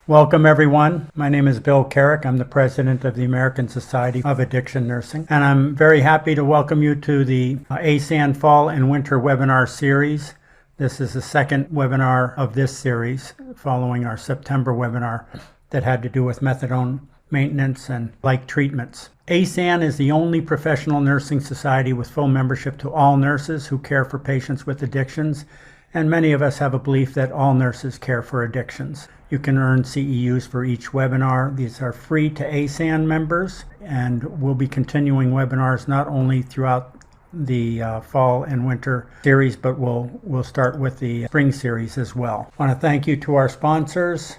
Welcome, everyone. My name is Bill Carrick. I'm the president of the American Society of Addiction Nursing, and I'm very happy to welcome you to the ASAN Fall and Winter webinar series. This is the second webinar of this series, following our September webinar that had to do with methadone maintenance and like treatments. ASAN is the only professional nursing society with full membership to all nurses who care for patients with addictions, and many of us have a belief that all nurses care for addictions. You can earn CEUs for each webinar. These are free to ASAN members, and we'll be continuing webinars not only throughout the fall and winter series, but we'll start with the spring series as well. I want to thank you to our sponsors,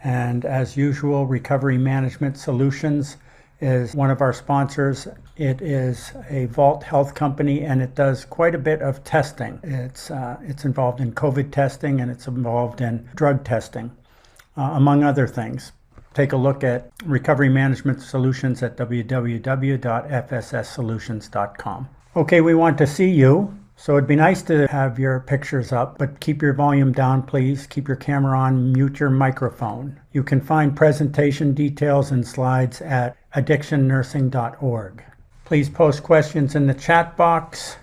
and as usual, Recovery Management Solutions is one of our sponsors. It is a Vault Health company, and it does quite a bit of testing. It's involved in COVID testing, and it's involved in drug testing, among other things. Take a look at Recovery Management Solutions at www.fsssolutions.com. Okay, we want to see you, so it'd be nice to have your pictures up, but keep your volume down, please. Keep your camera on, mute your microphone. You can find presentation details and slides at addictionnursing.org. Please post questions in the chat box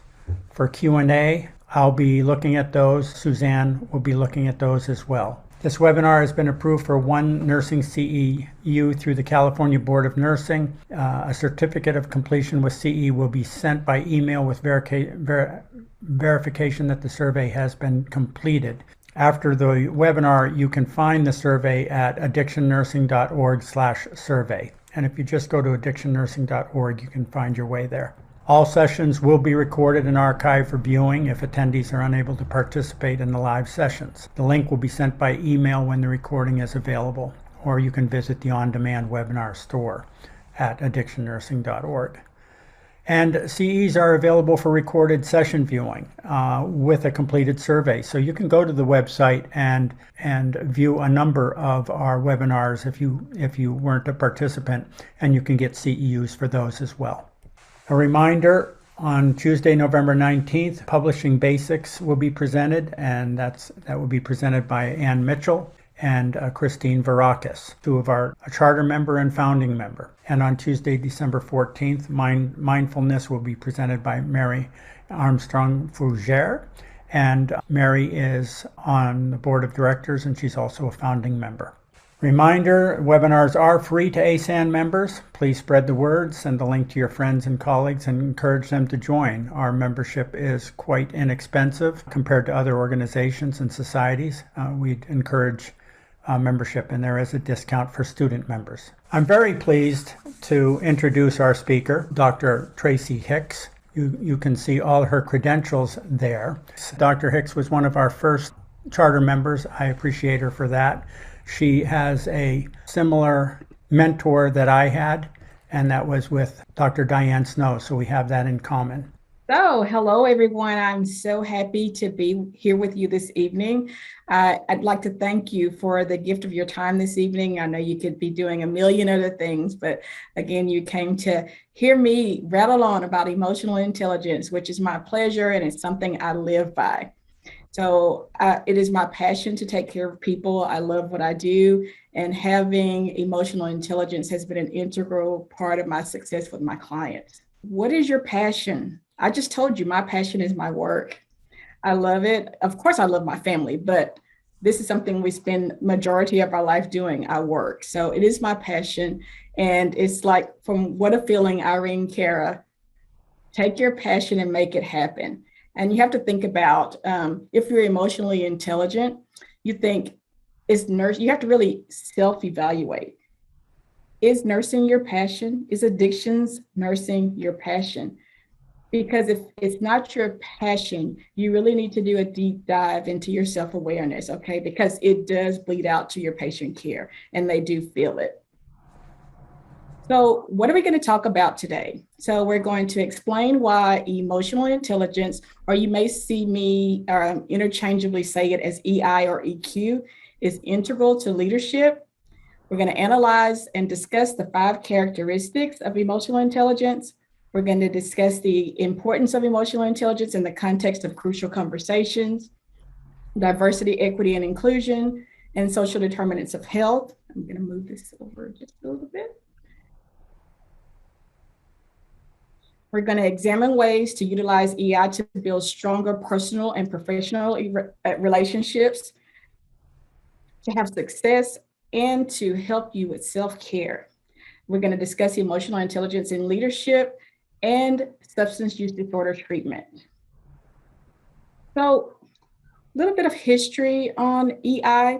for Q&A. I'll be looking at those. Suzanne will be looking at those as well. This webinar has been approved for one nursing CEU through the California Board of Nursing. A certificate of completion with CE will be sent by email with verification that the survey has been completed. After the webinar, you can find the survey at addictionnursing.org/survey. And if you just go to addictionnursing.org, you can find your way there. All sessions will be recorded and archived for viewing if attendees are unable to participate in the live sessions. The link will be sent by email when the recording is available, or you can visit the on-demand webinar store at addictionnursing.org. And CEs are available for recorded session viewing with a completed survey. So you can go to the website and view a number of our webinars if you weren't a participant, and you can get CEUs for those as well. A reminder, on Tuesday, November 19th, Publishing Basics will be presented, and that will be presented by Ann Mitchell and Christine Varakis, two of our charter member and founding member. And on Tuesday, December 14th, Mindfulness will be presented by Mary Armstrong-Fougere, and Mary is on the board of directors, and she's also a founding member. Reminder, webinars are free to ASAN members. Please spread the word, send the link to your friends and colleagues, and encourage them to join. Our membership is quite inexpensive compared to other organizations and societies. We'd encourage membership, and there is a discount for student members. I'm very pleased to introduce our speaker, Dr. Tracy Hicks. You can see all her credentials there. Dr. Hicks was one of our first charter members. I appreciate her for that. She has a similar mentor that I had, and that was with Dr. Diane Snow, so we have that in common. So, hello everyone. I'm so happy to be here with you this evening. I'd like to thank you for the gift of your time this evening. I know you could be doing a million other things, but again, you came to hear me rattle on about emotional intelligence, which is my pleasure, and it's something I live by. So it is my passion to take care of people. I love what I do, and having emotional intelligence has been an integral part of my success with my clients. What is your passion? I just told you my passion is my work. I love it. Of course, I love my family, but this is something we spend majority of our life doing, our work. So it is my passion, and it's like from What a Feeling, Irene Cara, take your passion and make it happen. And you have to think about if you're emotionally intelligent, you think, you have to really self-evaluate. Is nursing your passion? Is addictions nursing your passion? Because if it's not your passion, you really need to do a deep dive into your self-awareness, okay? Because it does bleed out to your patient care, and they do feel it. So what are we going to talk about today? So we're going to explain why emotional intelligence, or you may see me interchangeably say it as EI or EQ, is integral to leadership. We're going to analyze and discuss the 5 characteristics of emotional intelligence. We're going to discuss the importance of emotional intelligence in the context of crucial conversations, diversity, equity, and inclusion, and social determinants of health. I'm going to move this over just a little bit. We're going to examine ways to utilize EI to build stronger personal and professional relationships, to have success, and to help you with self-care. We're going to discuss emotional intelligence in leadership and substance use disorder treatment. So, a little bit of history on EI.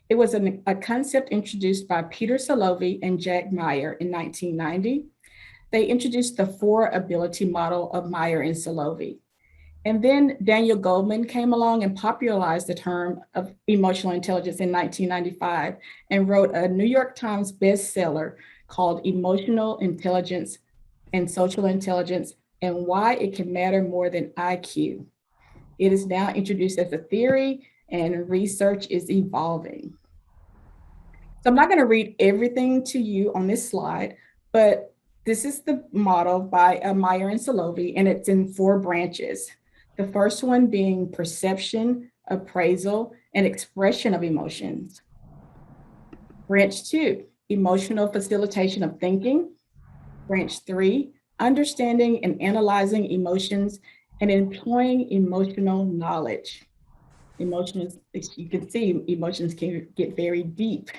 It was a concept introduced by Peter Salovey and Jack Meyer in 1990. They introduced the 4-ability model of Meyer and Salovey. And then Daniel Goleman came along and popularized the term of emotional intelligence in 1995 and wrote a New York Times bestseller called Emotional Intelligence and Social Intelligence and Why It Can Matter More Than IQ. It is now introduced as a theory and research is evolving. So I'm not going to read everything to you on this slide, but this is the model by Meyer and Salovey, and it's in 4 branches. The first one being perception, appraisal, and expression of emotions. Branch 2, emotional facilitation of thinking. Branch 3, understanding and analyzing emotions and employing emotional knowledge. Emotions, as you can see, emotions can get very deep.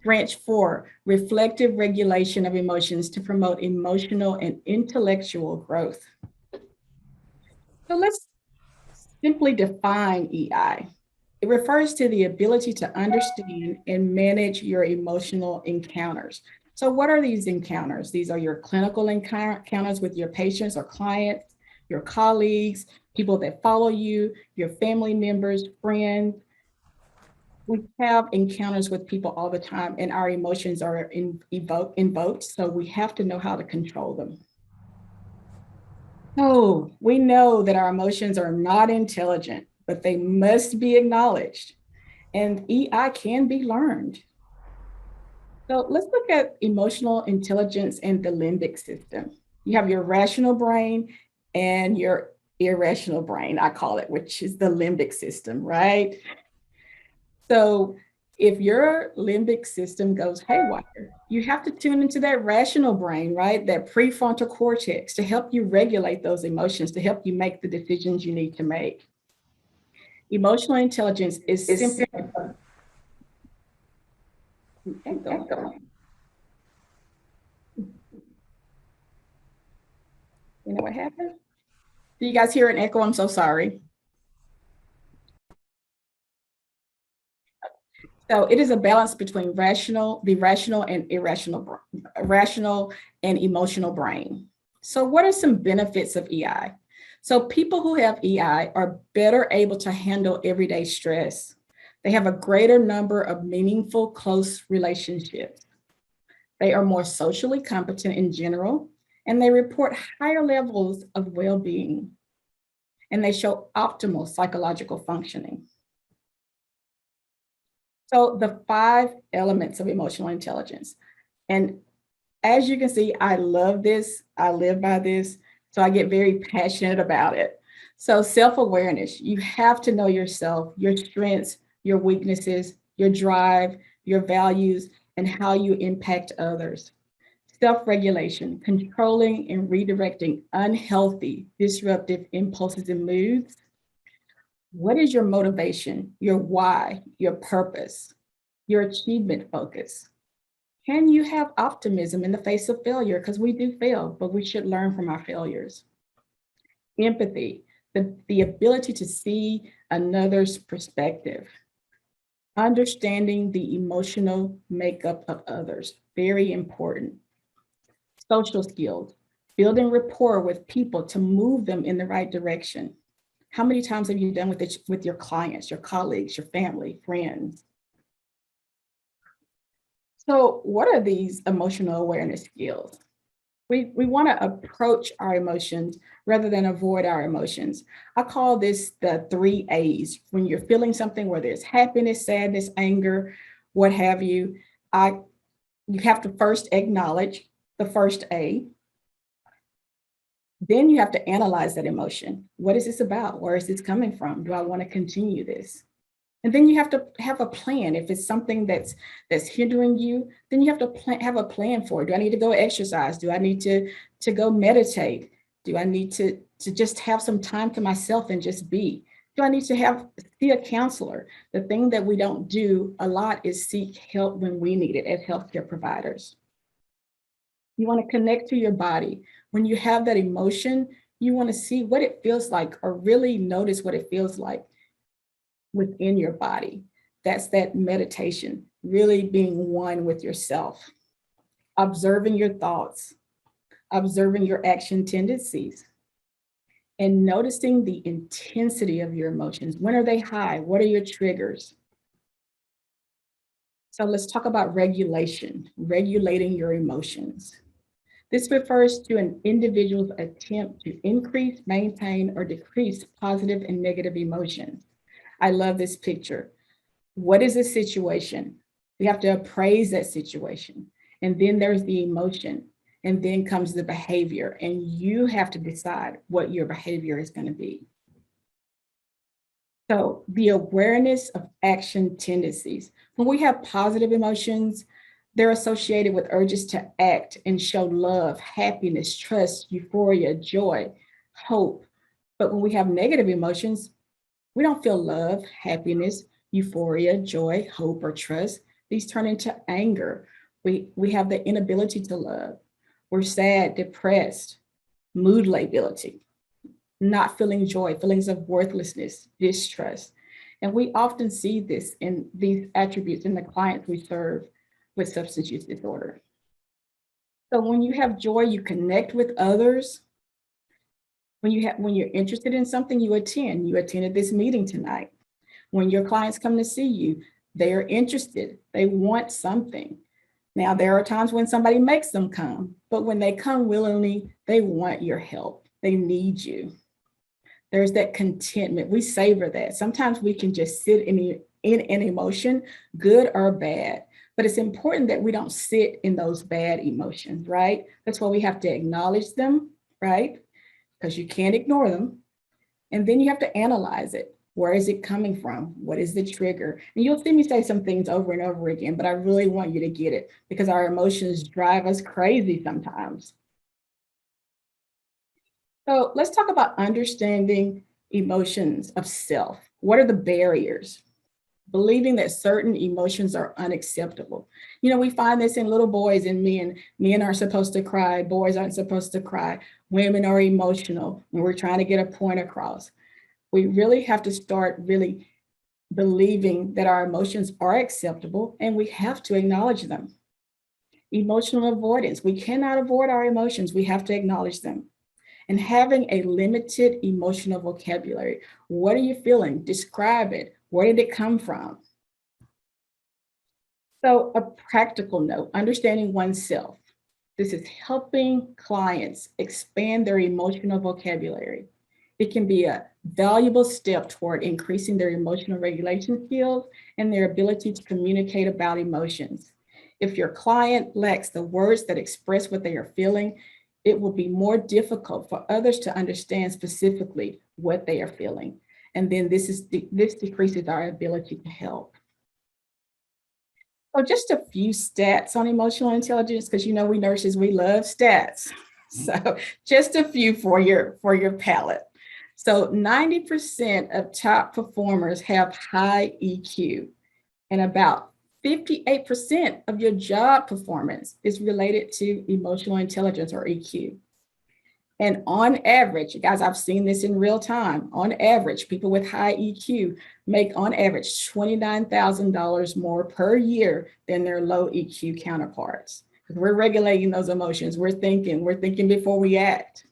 Branch 4, reflective regulation of emotions to promote emotional and intellectual growth. So let's simply define EI. It refers to the ability to understand and manage your emotional encounters. So what are these encounters? These are your clinical encounters with your patients or clients, your colleagues, people that follow you, your family members, friends. We have encounters with people all the time and our emotions are invoked, so we have to know how to control them. Oh, we know that our emotions are not intelligent, but they must be acknowledged. And EI can be learned. So let's look at emotional intelligence and the limbic system. You have your rational brain and your irrational brain, I call it, which is the limbic system, right? So if your limbic system goes haywire, you have to tune into that rational brain, right? That prefrontal cortex to help you regulate those emotions, to help you make the decisions you need to make. Emotional intelligence is simply echo. You know what happened? Do you guys hear an echo? I'm so sorry. So it is a balance between the rational and irrational, rational and emotional brain. So what are some benefits of EI? So people who have EI are better able to handle everyday stress. They have a greater number of meaningful, close relationships. They are more socially competent in general, and they report higher levels of well-being, and they show optimal psychological functioning. So the 5 elements of emotional intelligence. And as you can see, I love this. I live by this. So I get very passionate about it. So self-awareness, you have to know yourself, your strengths, your weaknesses, your drive, your values, and how you impact others. Self-regulation, controlling and redirecting unhealthy, disruptive impulses and moods. What is your motivation, your why, your purpose, your achievement focus? Can you have optimism in the face of failure? Because we do fail, but we should learn from our failures. Empathy, the ability to see another's perspective. Understanding the emotional makeup of others, very important. Social skills, building rapport with people to move them in the right direction. How many times have you done with your clients, your colleagues, your family, friends? So what are these emotional awareness skills? We want to approach our emotions rather than avoid our emotions. I call this the 3 A's. When you're feeling something, whether it's happiness, sadness, anger, what have you, you have to first acknowledge the first A. Then you have to analyze that emotion. What is this about? Where is this coming from? Do I want to continue this? And then you have to have a plan. If it's something that's hindering you, then you have to have a plan for it. Do I need to go exercise? Do I need to go meditate? Do I need to just have some time to myself and just be? Do I need to see a counselor? The thing that we don't do a lot is seek help when we need it as healthcare providers. You want to connect to your body. When you have that emotion, you want to see what it feels like, or really notice what it feels like within your body. That's that meditation, really being one with yourself, observing your thoughts, observing your action tendencies, and noticing the intensity of your emotions. When are they high? What are your triggers? So let's talk about regulation, regulating your emotions. This refers to an individual's attempt to increase, maintain, or decrease positive and negative emotions. I love this picture. What is the situation? We have to appraise that situation. And then there's the emotion. And then comes the behavior. And you have to decide what your behavior is going to be. So the awareness of action tendencies. When we have positive emotions, they're associated with urges to act and show love, happiness, trust, euphoria, joy, hope. But when we have negative emotions, we don't feel love, happiness, euphoria, joy, hope, or trust. These turn into anger. We have the inability to love. We're sad, depressed, mood lability, not feeling joy, feelings of worthlessness, distrust. And we often see this in these attributes in the clients we serve with substance use disorder. So when you have joy, you connect with others. When you're interested in something, you attend. You attended this meeting tonight. When your clients come to see you, they are interested. They want something. Now, there are times when somebody makes them come, but when they come willingly, they want your help. They need you. There's that contentment. We savor that. Sometimes we can just sit in an emotion, good or bad. But it's important that we don't sit in those bad emotions, right? That's why we have to acknowledge them, right? Because you can't ignore them. And then you have to analyze it. Where is it coming from? What is the trigger? And you'll see me say some things over and over again, but I really want you to get it because our emotions drive us crazy sometimes. So let's talk about understanding emotions of self. What are the barriers? Believing that certain emotions are unacceptable. You know, we find this in little boys and men. Men are supposed to cry, boys aren't supposed to cry. Women are emotional when we're trying to get a point across. We really have to start really believing that our emotions are acceptable and we have to acknowledge them. Emotional avoidance. We cannot avoid our emotions. We have to acknowledge them. And having a limited emotional vocabulary. What are you feeling? Describe it. Where did it come from? So a practical note, understanding oneself. This is helping clients expand their emotional vocabulary. It can be a valuable step toward increasing their emotional regulation skills and their ability to communicate about emotions. If your client lacks the words that express what they are feeling, it will be more difficult for others to understand specifically what they are feeling. And then this decreases our ability to help. So just a few stats on emotional intelligence, because you know we nurses, we love stats. So just a few for your palate. So 90% of top performers have high EQ, and about 58% of your job performance is related to emotional intelligence or EQ. And on average, guys, I've seen this in real time. On average, people with high EQ make on average $29,000 more per year than their low EQ counterparts. Because we're regulating those emotions. We're thinking before we act.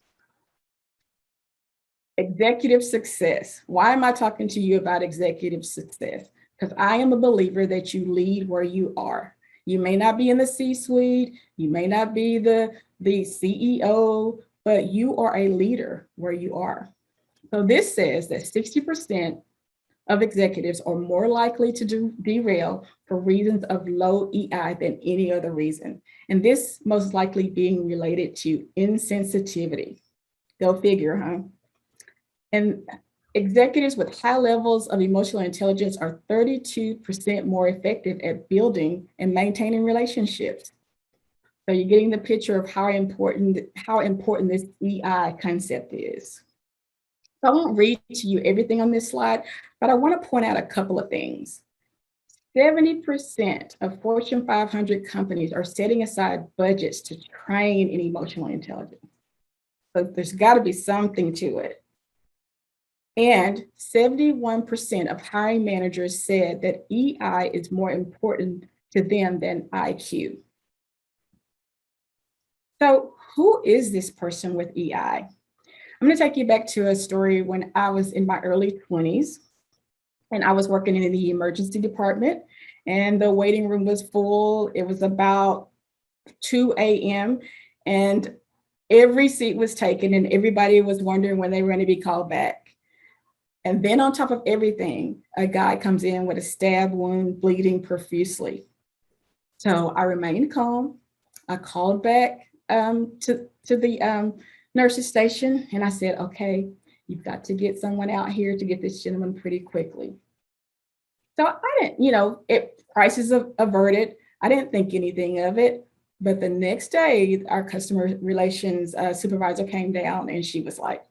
Executive success. Why am I talking to you about executive success? Because I am a believer that you lead where you are. You may not be in the C-suite, you may not be the CEO, but you are a leader where you are. So this says that 60% of executives are more likely to derail for reasons of low EI than any other reason. And this most likely being related to insensitivity. Go figure, huh? And Executives with high levels of emotional intelligence are 32% more effective at building and maintaining relationships. So you're getting the picture of how important this EI concept is. So I won't read to you everything on this slide, but I want to point out a couple of things. 70% of Fortune 500 companies are setting aside budgets to train in emotional intelligence. So there's got to be something to it. And 71% of hiring managers said that EI is more important to them than IQ. So who is this person with EI? I'm going to take you back to a story when I was in my early 20s and I was working in the emergency department and the waiting room was full. It was about 2 a.m. and every seat was taken and everybody was wondering when they were going to be called back. And then on top of everything, a guy comes in with a stab wound, bleeding profusely. So I remained calm. I called back to the nurse's station and I said, okay, you've got to get someone out here to get this gentleman pretty quickly. So I didn't, crisis averted. I didn't think anything of it. But the next day, our customer relations supervisor came down and she was like,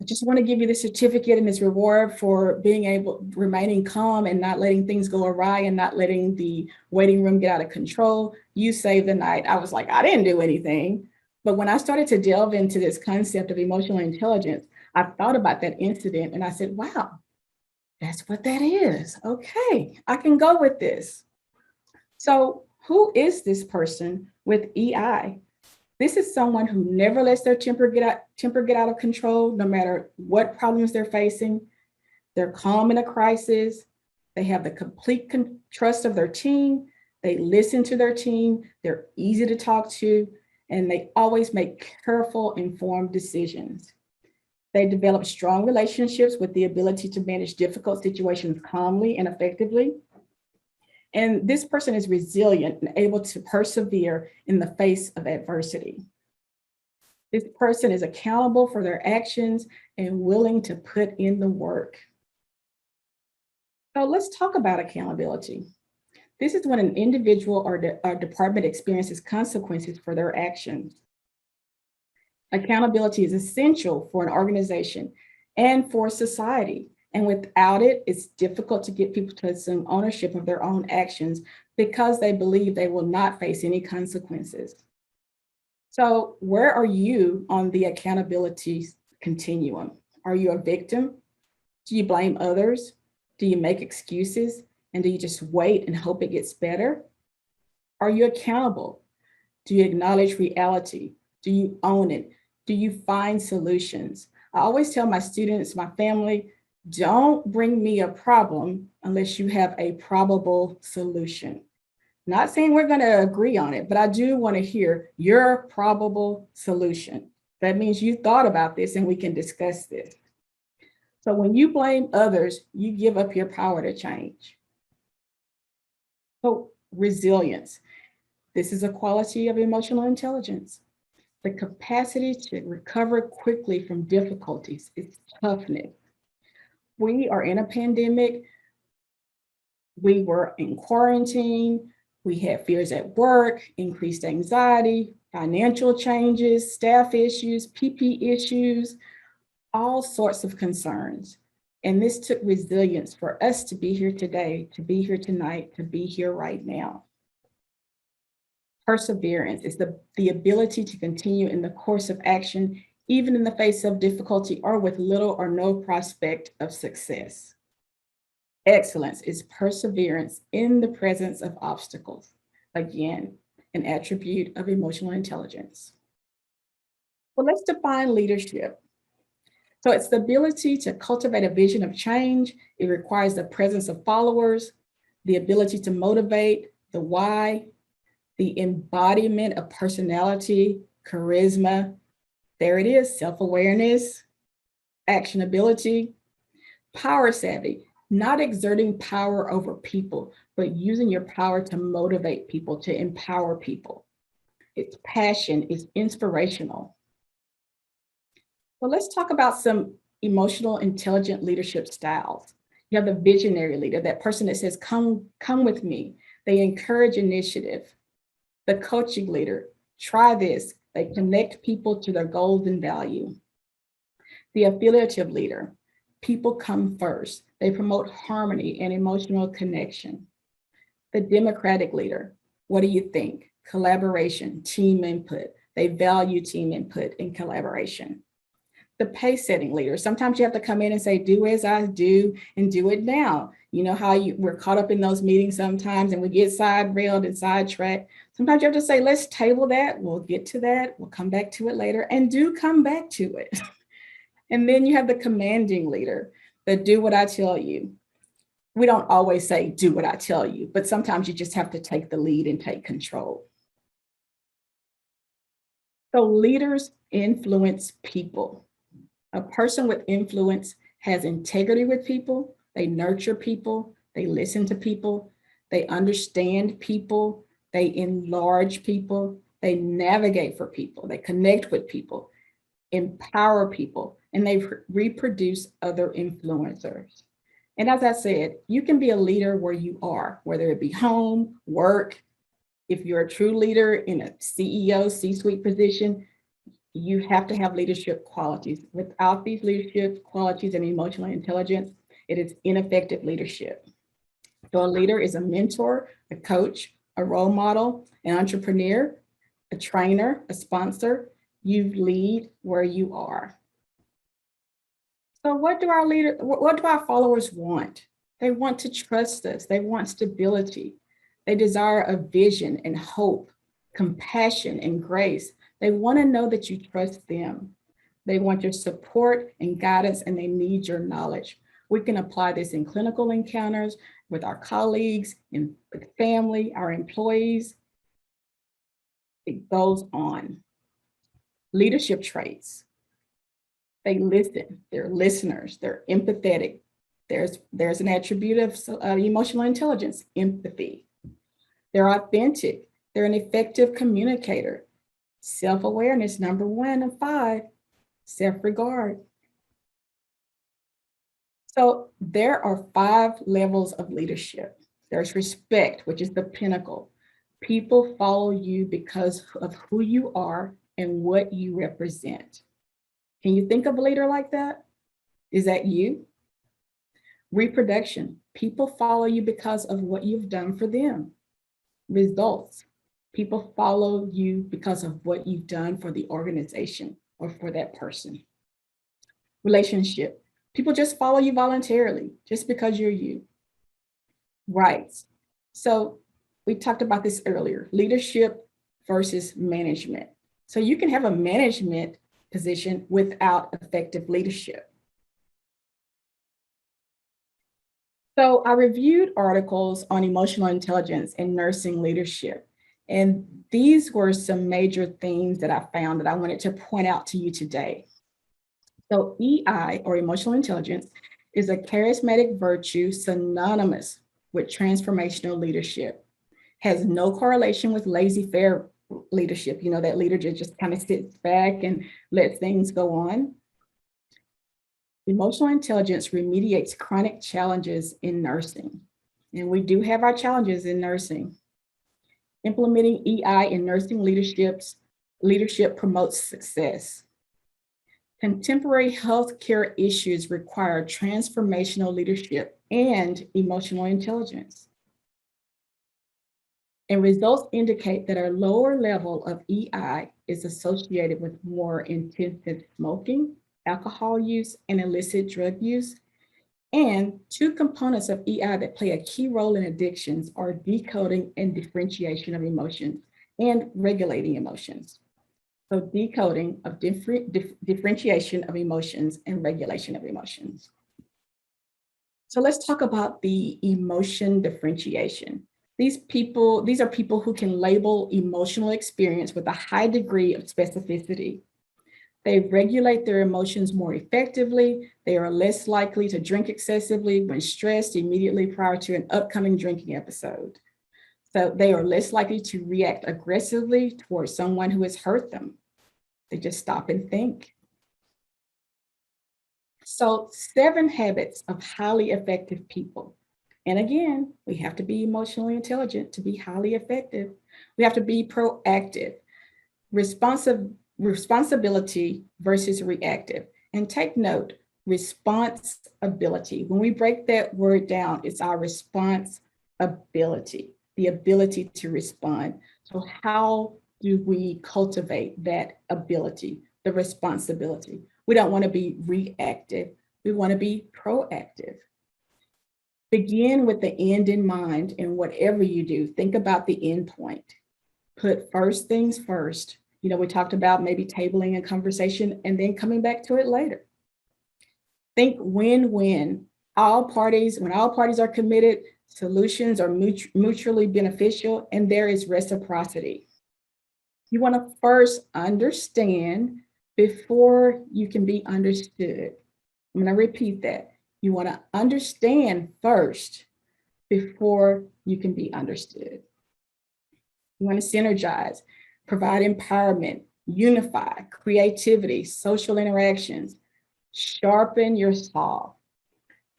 I just want to give you the certificate and this reward for remaining calm and not letting things go awry and not letting the waiting room get out of control. You saved the night. I was like, I didn't do anything. But when I started to delve into this concept of emotional intelligence, I thought about that incident and I said, wow, that's what that is. Okay, I can go with this. So who is this person with EI? This is someone who never lets their temper get out of control, no matter what problems they're facing. They're calm in a crisis. They have the complete trust of their team. They listen to their team. They're easy to talk to, and they always make careful, informed decisions. They develop strong relationships with the ability to manage difficult situations calmly and effectively. And this person is resilient and able to persevere in the face of adversity. This person is accountable for their actions and willing to put in the work. So let's talk about accountability. This is when an individual or department experiences consequences for their actions. Accountability is essential for an organization and for society. And without it, it's difficult to get people to assume ownership of their own actions because they believe they will not face any consequences. So where are you on the accountability continuum? Are you a victim? Do you blame others? Do you make excuses? And do you just wait and hope it gets better? Are you accountable? Do you acknowledge reality? Do you own it? Do you find solutions? I always tell my students, my family, don't bring me a problem unless you have a probable solution. Not saying we're going to agree on it, but I do want to hear your probable solution. That means you thought about this and we can discuss this. So when you blame others, you give up your power to change. So resilience. This is a quality of emotional intelligence. The capacity to recover quickly from difficulties is toughness. We are in a pandemic. We were in quarantine. We had fears at work, increased anxiety, financial changes, staff issues, PP issues, all sorts of concerns. And this took resilience for us to be here today, to be here tonight, to be here right now. Perseverance is the ability to continue in the course of action, even in the face of difficulty or with little or no prospect of success. Excellence is perseverance in the presence of obstacles. Again, an attribute of emotional intelligence. Well, let's define leadership. So it's the ability to cultivate a vision of change. It requires the presence of followers, the ability to motivate, the why, the embodiment of personality, charisma. There it is, self-awareness, actionability, power savvy, not exerting power over people, but using your power to motivate people, to empower people. It's passion, it's inspirational. Well, let's talk about some emotional, intelligent leadership styles. You have the visionary leader, that person that says, come with me. They encourage initiative. The coaching leader, try this. They connect people to their goals and value. The affiliative leader, people come first. They promote harmony and emotional connection. The democratic leader, what do you think? Collaboration, team input. They value team input and collaboration. The pace setting leader, sometimes you have to come in and say, do as I do and do it now. You know how we're caught up in those meetings sometimes and we get side railed and sidetracked. Sometimes you have to say, let's table that. We'll get to that. We'll come back to it later, and do come back to it. And then you have the commanding leader, the do what I tell you. We don't always say, do what I tell you, but sometimes you just have to take the lead and take control. So leaders influence people. A person with influence has integrity with people. They nurture people. They listen to people. They understand people. They enlarge people. They navigate for people. They connect with people, empower people, and they reproduce other influencers. And as I said, you can be a leader where you are, whether it be home, work. If you're a true leader in a CEO, C-suite position, you have to have leadership qualities. Without these leadership qualities and emotional intelligence, it is ineffective leadership. So a leader is a mentor, a coach, a role model, an entrepreneur, a trainer, a sponsor. You lead where you are. So what do our followers want? They want to trust us. They want stability. They desire a vision and hope, compassion and grace. They want to know that you trust them. They want your support and guidance, and they need your knowledge. We can apply this in clinical encounters with our colleagues, with family, our employees. It goes on. Leadership traits. They listen, they're listeners, they're empathetic. There's an attribute of emotional intelligence, empathy. They're authentic, they're an effective communicator. Self-awareness, number 1 of 5, self-regard. So there are 5 levels of leadership. There's respect, which is the pinnacle. People follow you because of who you are and what you represent. Can you think of a leader like that? Is that you? Reproduction. People follow you because of what you've done for them. Results. People follow you because of what you've done for the organization or for that person. Relationship. People just follow you voluntarily, just because you're you. Rights. So we talked about this earlier, leadership versus management. So you can have a management position without effective leadership. So I reviewed articles on emotional intelligence and nursing leadership, and these were some major themes that I found that I wanted to point out to you today. So EI, or emotional intelligence, is a charismatic virtue synonymous with transformational leadership, has no correlation with laissez-faire leadership, that leader just kind of sits back and lets things go on. Emotional intelligence remediates chronic challenges in nursing. And we do have our challenges in nursing. Implementing EI in nursing leadership promotes success. Contemporary healthcare issues require transformational leadership and emotional intelligence. And results indicate that a lower level of EI is associated with more intensive smoking, alcohol use, and illicit drug use. And 2 components of EI that play a key role in addictions are decoding and differentiation of emotions and regulating emotions. So decoding of differentiation of emotions and regulation of emotions. So let's talk about the emotion differentiation. These are people who can label emotional experience with a high degree of specificity. They regulate their emotions more effectively. They are less likely to drink excessively when stressed immediately prior to an upcoming drinking episode. So they are less likely to react aggressively towards someone who has hurt them. They just stop and think. So 7 habits of highly effective people. And again, we have to be emotionally intelligent to be highly effective. We have to be proactive, responsibility versus reactive. And take note, responsibility. When we break that word down, it's our response ability, the ability to respond. So how do we cultivate that ability, the responsibility? We don't want to be reactive. We want to be proactive. Begin with the end in mind, and whatever you do, think about the end point. Put first things first. You know, we talked about maybe tabling a conversation and then coming back to it later. Think win-win. When all parties are committed, solutions are mutually beneficial, and there is reciprocity. You want to first understand before you can be understood. I'm going to repeat that. You want to understand first before you can be understood. You want to synergize, provide empowerment, unify, creativity, social interactions, sharpen your saw.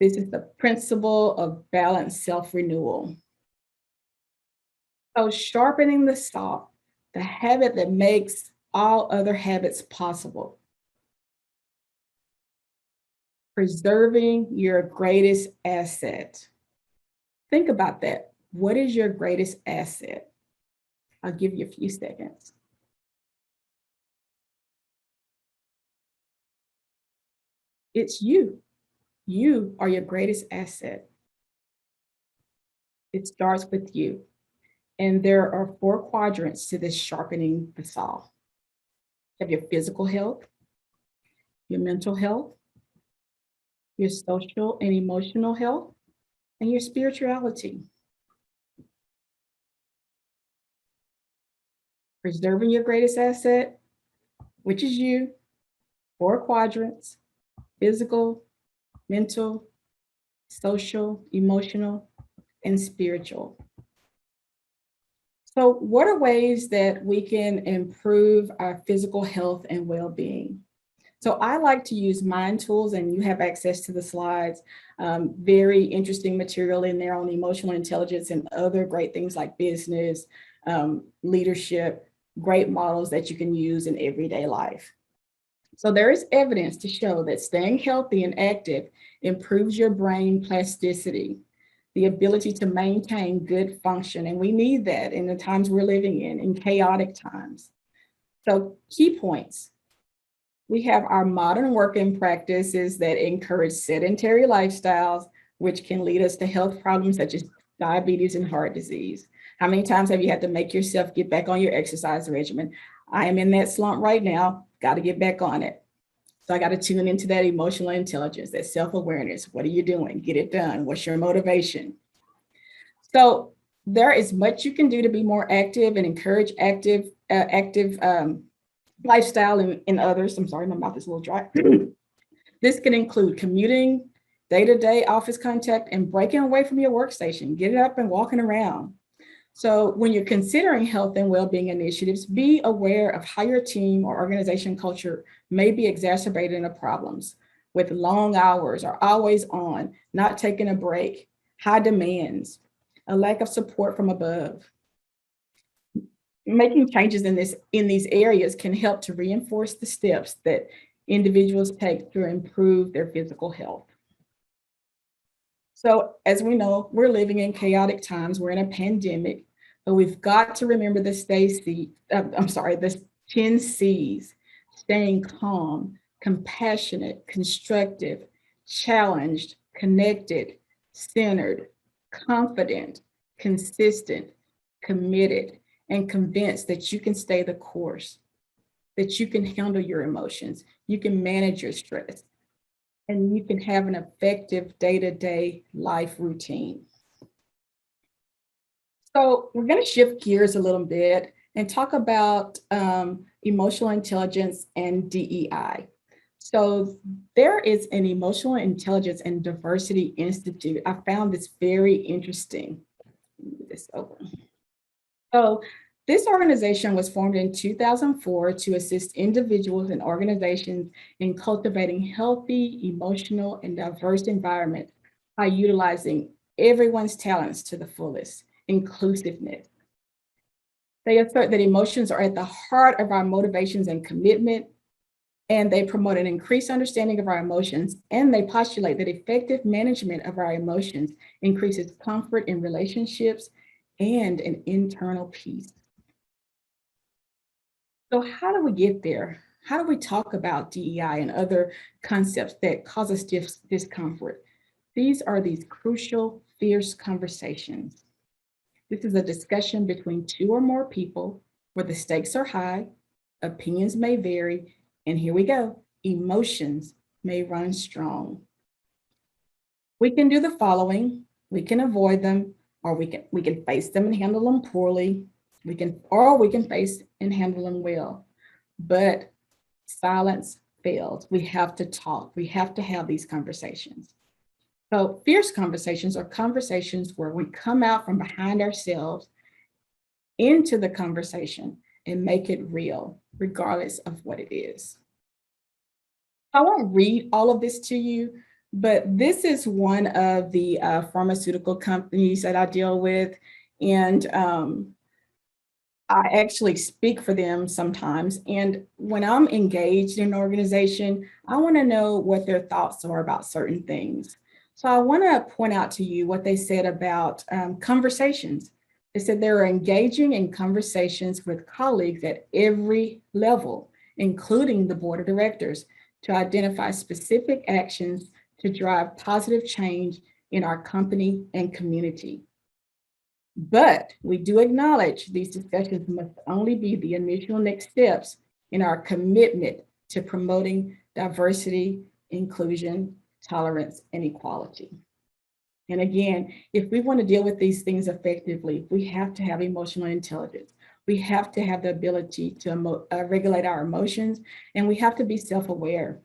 This is the principle of balanced self-renewal. So sharpening the saw, the habit that makes all other habits possible. Preserving your greatest asset. Think about that. What is your greatest asset? I'll give you a few seconds. It's you. You are your greatest asset. It starts with you. And there are 4 quadrants to this sharpening the saw. You have your physical health, your mental health, your social and emotional health, and your spirituality. Preserving your greatest asset, which is you, 4 quadrants, physical, mental, social, emotional, and spiritual. So what are ways that we can improve our physical health and well-being? So I like to use mind tools, and you have access to the slides. Very interesting material in there on emotional intelligence and other great things like business, leadership, great models that you can use in everyday life. So there is evidence to show that staying healthy and active improves your brain plasticity, the ability to maintain good function. And we need that in the times we're living in chaotic times. So key points. We have our modern working practices that encourage sedentary lifestyles, which can lead us to health problems such as diabetes and heart disease. How many times have you had to make yourself get back on your exercise regimen? I am in that slump right now, got to get back on it. So I got to tune into that emotional intelligence, that self-awareness. What are you doing? Get it done. What's your motivation? So there is much you can do to be more active and encourage active lifestyle in others. I'm sorry, my mouth is a little dry. This can include commuting, day-to-day office contact, and breaking away from your workstation, getting up and walking around. So when you're considering health and well-being initiatives, be aware of how your team or organization culture may be exacerbating the problems with long hours or always on, not taking a break, high demands, a lack of support from above. Making changes in these areas can help to reinforce the steps that individuals take to improve their physical health. So as we know, we're living in chaotic times. We're in a pandemic, but we've got to remember the 10 C's: staying calm, compassionate, constructive, challenged, connected, centered, confident, consistent, committed, and convinced that you can stay the course, that you can handle your emotions, you can manage your stress, and you can have an effective day-to-day life routine. So we're going to shift gears a little bit and talk about emotional intelligence and DEI. So there is an Emotional Intelligence and Diversity Institute. I found this very interesting. Move this over. So This organization was formed in 2004 to assist individuals and organizations in cultivating healthy, emotional, and diverse environments by utilizing everyone's talents to the fullest, inclusiveness. They assert that emotions are at the heart of our motivations and commitment, and they promote an increased understanding of our emotions, and they postulate that effective management of our emotions increases comfort in relationships and an internal peace. So how do we get there? How do we talk about DEI and other concepts that cause us discomfort? These are these crucial, fierce conversations. This is a discussion between two or more people where the stakes are high, opinions may vary, and here we go, emotions may run strong. We can do the following. We can avoid them, or we can face them and handle them poorly. We can face and handle them well. But silence fails. We have to talk. We have to have these conversations. So fierce conversations are conversations where we come out from behind ourselves into the conversation and make it real, regardless of what it is. I won't read all of this to you, but this is one of the pharmaceutical companies that I deal with. And I actually speak for them sometimes. And when I'm engaged in an organization, I want to know what their thoughts are about certain things. So I want to point out to you what they said about conversations. They said they're engaging in conversations with colleagues at every level, including the board of directors, to identify specific actions to drive positive change in our company and community. But we do acknowledge these discussions must only be the initial next steps in our commitment to promoting diversity, inclusion, tolerance, and equality. And again, if we want to deal with these things effectively, we have to have emotional intelligence. We have to have the ability to regulate our emotions, and we have to be self-aware.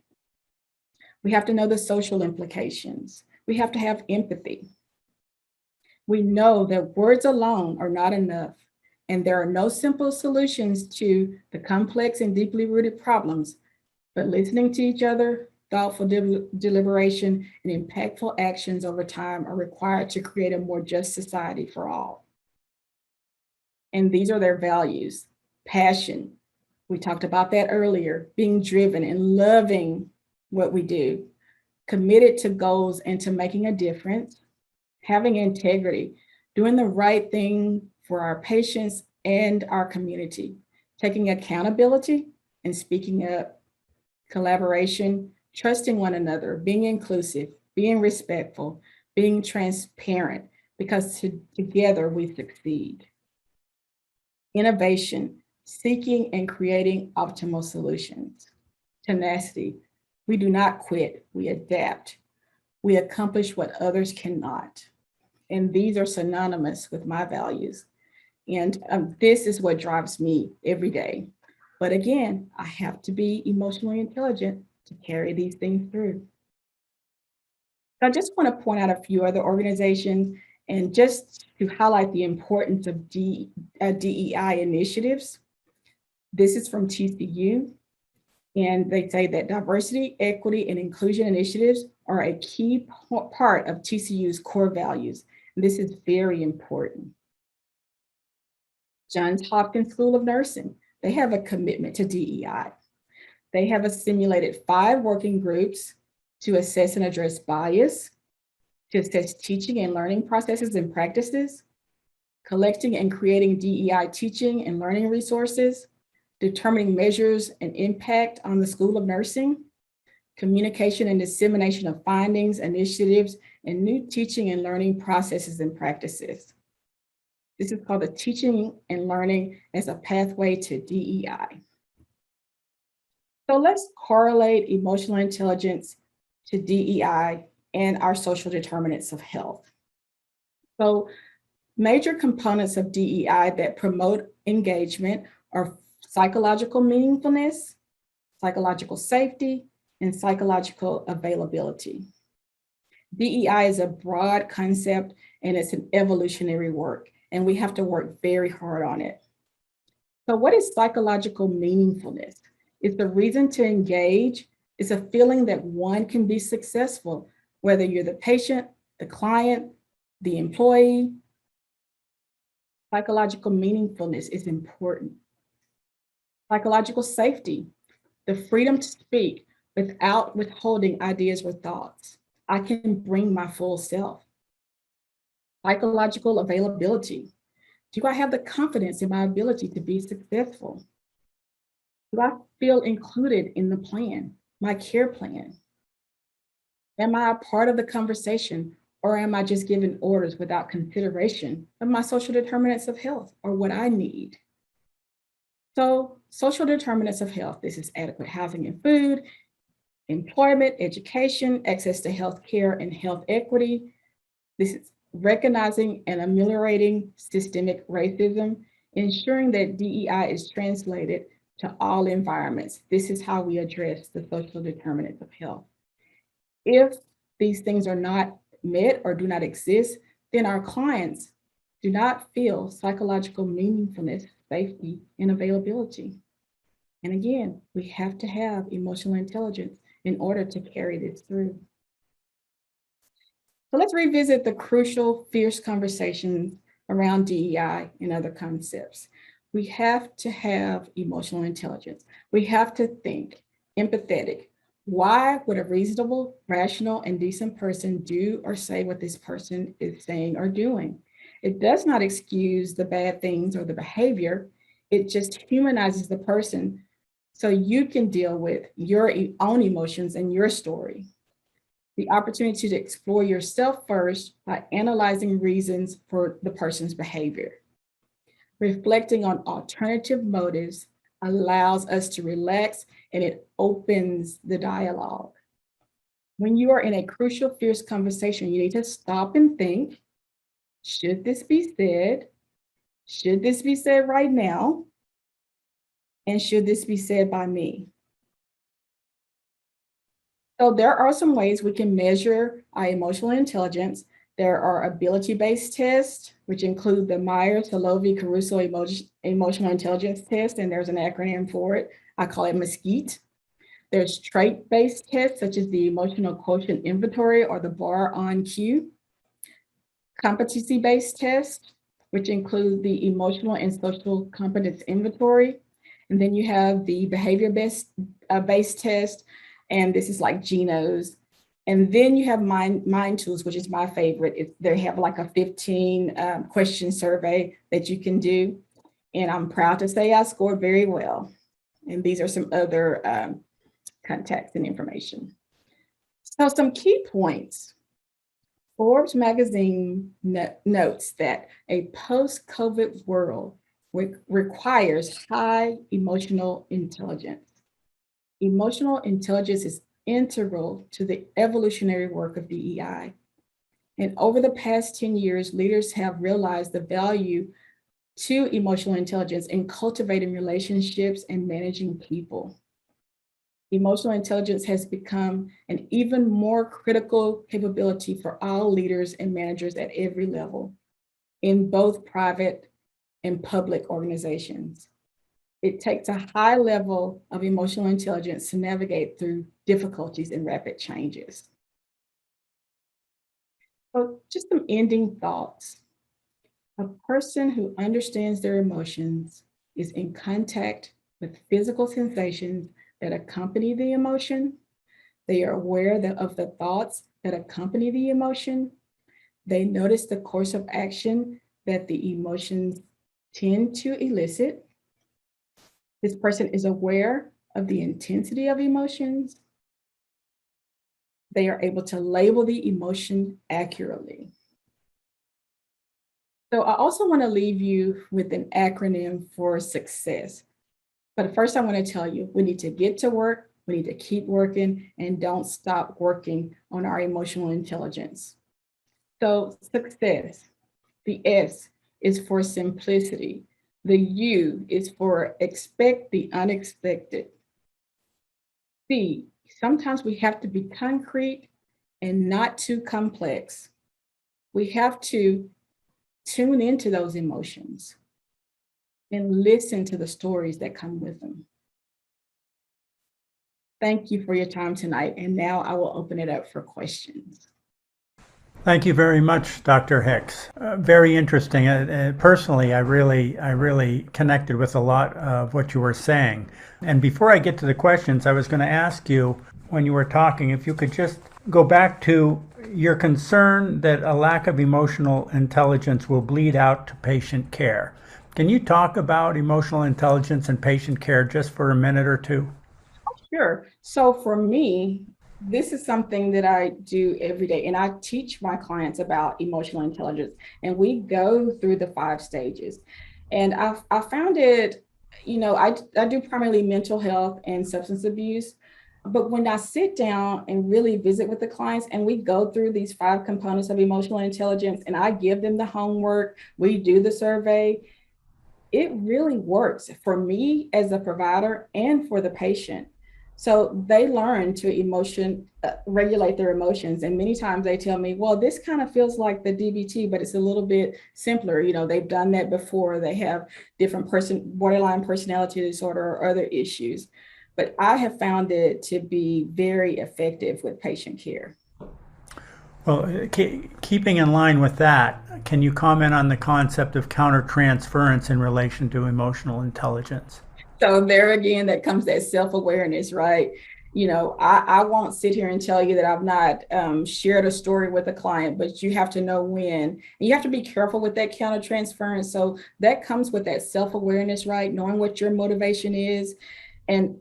We have to know the social implications. We have to have empathy. We know that words alone are not enough, and there are no simple solutions to the complex and deeply rooted problems, but listening to each other, thoughtful deliberation, and impactful actions over time are required to create a more just society for all. And these are their values: passion. We talked about that earlier, being driven and loving what we do, committed to goals and to making a difference, having integrity, doing the right thing for our patients and our community, taking accountability and speaking up, collaboration, trusting one another, being inclusive, being respectful, being transparent, because together we succeed. Innovation, seeking and creating optimal solutions. Tenacity, we do not quit, we adapt. We accomplish what others cannot. And these are synonymous with my values. And this is what drives me every day. But again, I have to be emotionally intelligent to carry these things through. I just want to point out a few other organizations and just to highlight the importance of DEI initiatives. This is from TCU, and they say that diversity, equity, and inclusion initiatives are a key part of TCU's core values. And this is very important. Johns Hopkins School of Nursing, they have a commitment to DEI. They have assimilated 5 working groups to assess and address bias, to assess teaching and learning processes and practices, collecting and creating DEI teaching and learning resources, determining measures and impact on the School of Nursing, communication and dissemination of findings, initiatives, and new teaching and learning processes and practices. This is called the Teaching and Learning as a Pathway to DEI. So let's correlate emotional intelligence to DEI and our social determinants of health. So major components of DEI that promote engagement are psychological meaningfulness, psychological safety, and psychological availability. DEI is a broad concept and it's an evolutionary work, and we have to work very hard on it. So what is psychological meaningfulness? It's the reason to engage. It's a feeling that one can be successful, whether you're the patient, the client, the employee. Psychological meaningfulness is important. Psychological safety, the freedom to speak without withholding ideas or thoughts. I can bring my full self. Psychological availability. Do I have the confidence in my ability to be successful? Do I feel included in the plan, my care plan? Am I a part of the conversation, or am I just giving orders without consideration of my social determinants of health or what I need? So, social determinants of health, this is adequate housing and food, employment, education, access to health care and health equity. This is recognizing and ameliorating systemic racism, ensuring that DEI is translated to all environments. This is how we address the social determinants of health. If these things are not met or do not exist, then our clients do not feel psychological meaningfulness, safety, and availability. And again, we have to have emotional intelligence in order to carry this through. So let's revisit the crucial, fierce conversations around DEI and other concepts. We have to have emotional intelligence. We have to think empathetic. Why would a reasonable, rational, and decent person do or say what this person is saying or doing? It does not excuse the bad things or the behavior. It just humanizes the person so you can deal with your own emotions and your story. The opportunity to explore yourself first by analyzing reasons for the person's behavior. Reflecting on alternative motives allows us to relax, and it opens the dialogue. When you are in a crucial, fierce conversation, you need to stop and think, should this be said? Should this be said right now? And should this be said by me? So there are some ways we can measure our emotional intelligence. There are ability-based tests, which include the Myers-Solovey-Caruso emotional intelligence test, and there's an acronym for it. I call it MESQUIT. There's trait-based tests, such as the emotional quotient inventory or the bar on Q. Competency-based tests, which include the emotional and social competence inventory. And then you have the behavior-based test, and this is like GINOs. And then you have Mind Tools, which is my favorite. They have like a 15 question survey that you can do. And I'm proud to say I scored very well. And these are some other contacts and information. So some key points. Forbes magazine notes that a post-COVID world requires high emotional intelligence. Emotional intelligence is integral to the evolutionary work of DEI. And over the past 10 years, leaders have realized the value to emotional intelligence in cultivating relationships and managing people. Emotional intelligence has become an even more critical capability for all leaders and managers at every level in both private and public organizations. It takes a high level of emotional intelligence to navigate through difficulties and rapid changes. So just some ending thoughts. A person who understands their emotions is in contact with physical sensations that accompany the emotion. They are aware of the thoughts that accompany the emotion. They notice the course of action that the emotions tend to elicit. This person is aware of the intensity of emotions. They are able to label the emotion accurately. So I also want to leave you with an acronym for success. But first, I want to tell you, we need to get to work, we need to keep working, and don't stop working on our emotional intelligence. So success, the S is for simplicity. The U is for expect the unexpected. C, sometimes we have to be concrete and not too complex. We have to tune into those emotions. and listen to the stories that come with them. Thank you for your time tonight. And now I will open it up for questions. Thank you very much, Dr. Hicks. Very interesting. Personally, I really connected with a lot of what you were saying. And before I get to the questions, I was going to ask you, when you were talking, if you could just go back to your concern that a lack of emotional intelligence will bleed out to patient care. Can you talk about emotional intelligence and patient care just for a minute or two? Sure. So for me, this is something that I do every day, and I teach my clients about emotional intelligence, and we go through the 5 stages. And I found it, I do primarily mental health and substance abuse. But when I sit down and really visit with the clients and we go through these 5 components of emotional intelligence and I give them the homework, we do the survey, it really works for me as a provider and for the patient. So they learn to regulate their emotions. And many times they tell me, well, this kind of feels like the DBT, but it's a little bit simpler. They've done that before. They have different borderline personality disorder or other issues. But I have found it to be very effective with patient care. Well, keeping in line with that, can you comment on the concept of countertransference in relation to emotional intelligence? So there again, that comes that self-awareness, right? I won't sit here and tell you that I've not shared a story with a client, but you have to know when. And you have to be careful with that countertransference. So that comes with that self-awareness, right? Knowing what your motivation is. And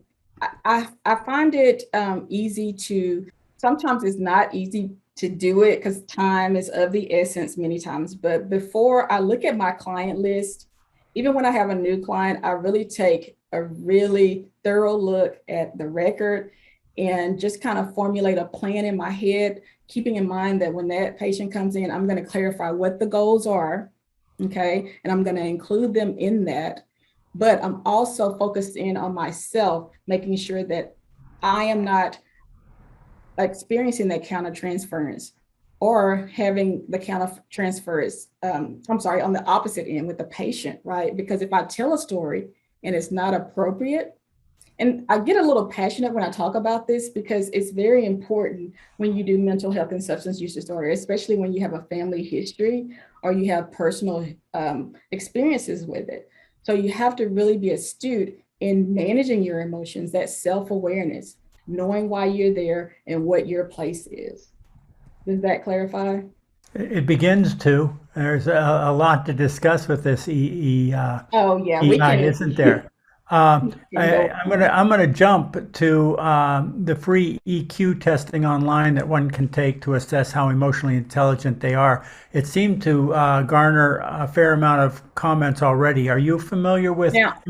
I find it easy to, sometimes it's not easy to do it because time is of the essence many times. But before I look at my client list, even when I have a new client, I really take a really thorough look at the record and just kind of formulate a plan in my head, keeping in mind that when that patient comes in, I'm going to clarify what the goals are, okay? And I'm going to include them in that. But I'm also focused in on myself, making sure that I am not experiencing that countertransference or having the countertransference, on the opposite end with the patient, right? Because if I tell a story and it's not appropriate, and I get a little passionate when I talk about this because it's very important when you do mental health and substance use disorder, especially when you have a family history or you have personal experiences with it. So you have to really be astute in managing your emotions, that self-awareness, knowing why you're there and what your place is. Does that clarify? It begins to. There's a lot to discuss with this Oh yeah, we EI, can. isn't there? I'm gonna jump to the free EQ testing online that one can take to assess how emotionally intelligent they are. It seemed to garner a fair amount of comments already. Are you familiar with? Now,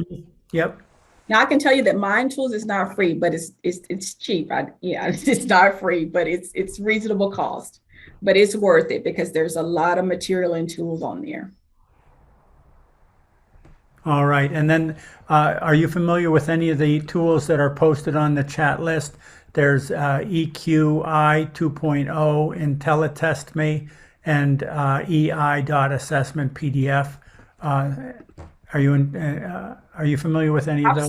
Yep. Now I can tell you that Mind Tools is not free, but it's cheap. It's not free, but it's reasonable cost. But it's worth it because there's a lot of material and tools on there. All right. And then are you familiar with any of the tools that are posted on the chat list? There's EQI 2.0, IntelliTest Me, and EI.assessment PDF. Are you familiar with any of those?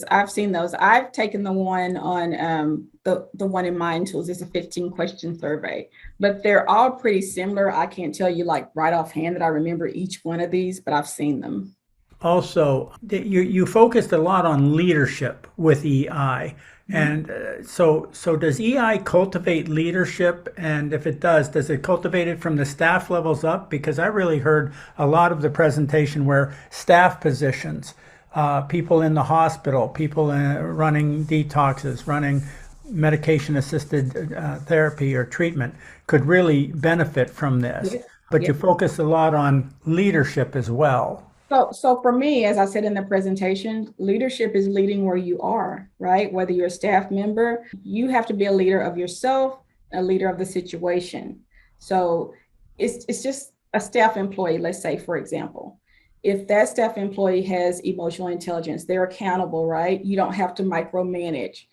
I've seen those. I've taken the one on the one in Mind Tools. It's a 15-question survey, but they're all pretty similar. I can't tell you like right offhand that I remember each one of these, but I've seen them. Also, you focused a lot on leadership with EI. And so does EI cultivate leadership? And if it does it cultivate it from the staff levels up? Because I really heard a lot of the presentation where staff positions, people in the hospital, people running detoxes, running medication-assisted therapy or treatment could really benefit from this. Yes. But Yes. you focus a lot on leadership as well. So for me, as I said in the presentation, leadership is leading where you are, right? Whether you're a staff member, you have to be a leader of yourself, a leader of the situation. So it's just a staff employee, let's say, for example, if that staff employee has emotional intelligence, they're accountable, right? You don't have to micromanage.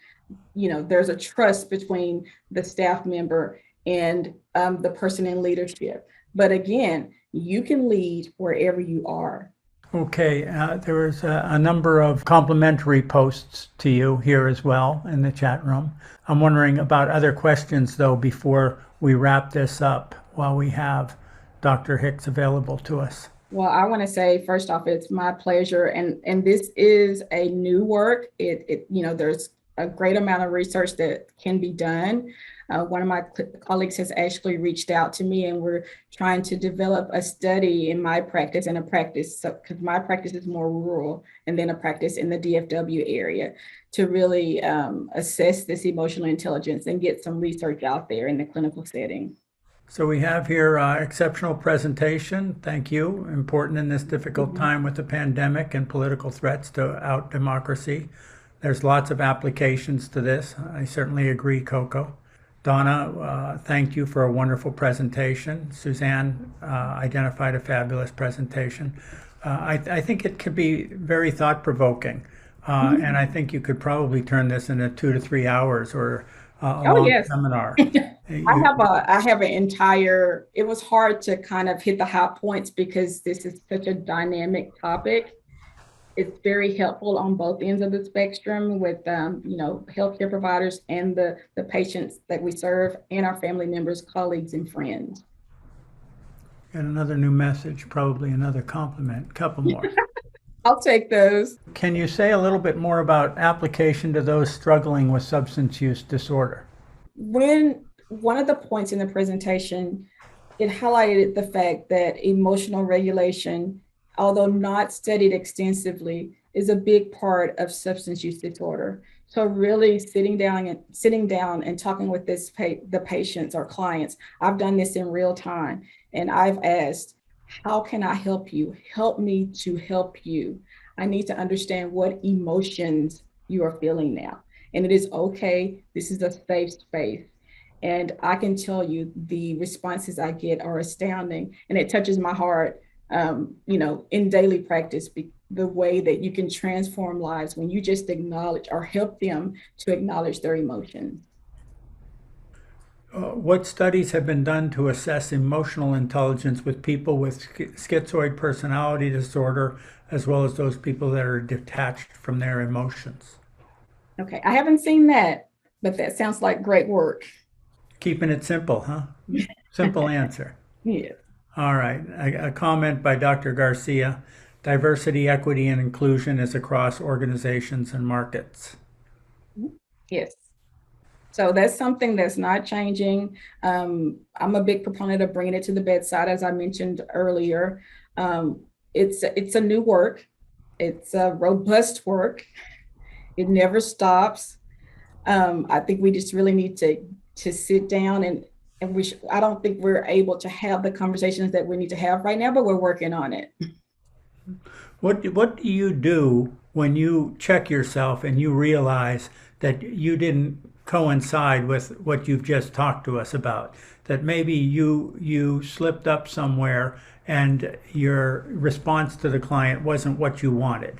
There's a trust between the staff member and the person in leadership. But again, you can lead wherever you are. Okay, there was a number of complimentary posts to you here as well in the chat room. I'm wondering about other questions though before we wrap this up while we have Dr. Hicks available to us. Well, I want to say first off, it's my pleasure, and this is a new work. There's a great amount of research that can be done. One of my colleagues has actually reached out to me, and we're trying to develop a study in my practice and a practice, because my practice is more rural, and then a practice in the DFW area to really assess this emotional intelligence and get some research out there in the clinical setting. So we have here exceptional presentation. Thank you. Important in this difficult time with the pandemic and political threats to out democracy. There's lots of applications to this. I certainly agree, Coco. Donna, thank you for a wonderful presentation. Suzanne identified a fabulous presentation. I think it could be very thought-provoking, and I think you could probably turn this into 2 to 3 hours or a Oh, long yes. seminar. I have an entire, it was hard to kind of hit the high points because this is such a dynamic topic. It's very helpful on both ends of the spectrum with, healthcare providers and the patients that we serve and our family members, colleagues, and friends. And another new message, probably another compliment, couple more. I'll take those. Can you say a little bit more about application to those struggling with substance use disorder? When one of the points in the presentation, it highlighted the fact that emotional regulation, although not studied extensively, is a big part of substance use disorder. So really sitting down and talking with the patients or clients. I've done this in real time, and I've asked, how can I help you? Help me to help you. I need to understand what emotions you are feeling now. And it is okay. This is a safe space. And I can tell you the responses I get are astounding. And it touches my heart, in daily practice, the way that you can transform lives when you just acknowledge or help them to acknowledge their emotions. What studies have been done to assess emotional intelligence with people with schizoid personality disorder, as well as those people that are detached from their emotions? Okay, I haven't seen that, but that sounds like great work. Keeping it simple, huh? Simple answer. Yes. All right. A comment by Dr. Garcia. Diversity, equity, and inclusion is across organizations and markets. Yes. So that's something that's not changing. I'm a big proponent of bringing it to the bedside, as I mentioned earlier. It's a new work. It's a robust work. It never stops. I think we just really need to sit down and I don't think we're able to have the conversations that we need to have right now, but we're working on it. What do you do when you check yourself and you realize that you didn't coincide with what you've just talked to us about? That maybe you slipped up somewhere and your response to the client wasn't what you wanted?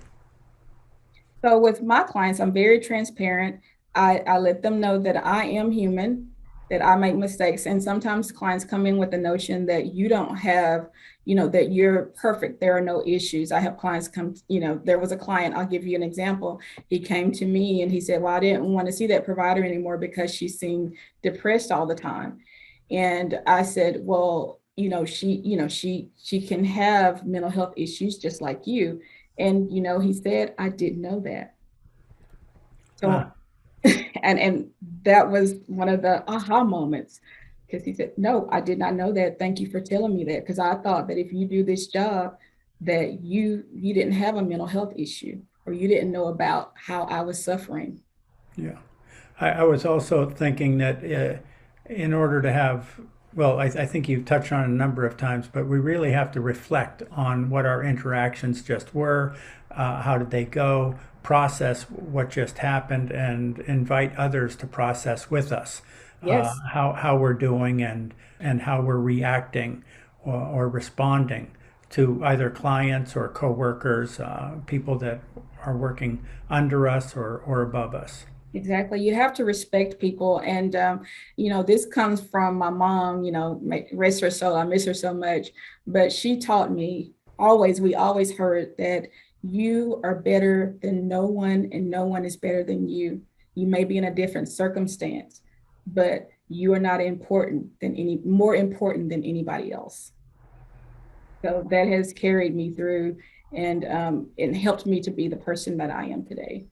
So with my clients, I'm very transparent. I let them know that I am human, that I make mistakes. And sometimes clients come in with the notion that you don't have, that you're perfect. There are no issues. I have clients come, there was a client, I'll give you an example. He came to me and he said, well, I didn't want to see that provider anymore because she seemed depressed all the time. And I said, well, she can have mental health issues just like you. And, he said, I didn't know that. So, and that was one of the aha moments, because he said, no, I did not know that. Thank you for telling me that. Because I thought that if you do this job, that you didn't have a mental health issue, or you didn't know about how I was suffering. Yeah. I was also thinking that in order to have, well, I think you've touched on it a number of times, but we really have to reflect on what our interactions just were, how did they go, process what just happened, and invite others to process with us Yes. how we're doing and how we're reacting or responding to either clients or coworkers, people that are working under us or above us. Exactly. You have to respect people. And, this comes from my mom, rest her soul. I miss her so much. But she taught me we always heard that you are better than no one and no one is better than you. You may be in a different circumstance, but you are not more important than anybody else. So that has carried me through and it helped me to be the person that I am today.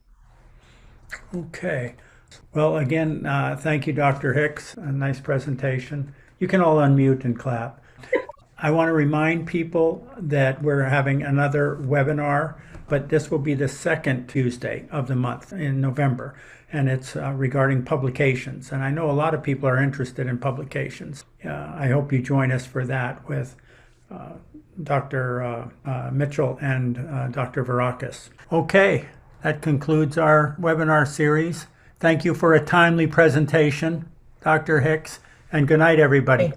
Okay. Well, again, thank you, Dr. Hicks. A nice presentation. You can all unmute and clap. I want to remind people that we're having another webinar, but this will be the second Tuesday of the month in November, and it's regarding publications. And I know a lot of people are interested in publications. I hope you join us for that with Dr. Mitchell and Dr. Varakis. Okay, that concludes our webinar series. Thank you for a timely presentation, Dr. Hicks, and good night, everybody.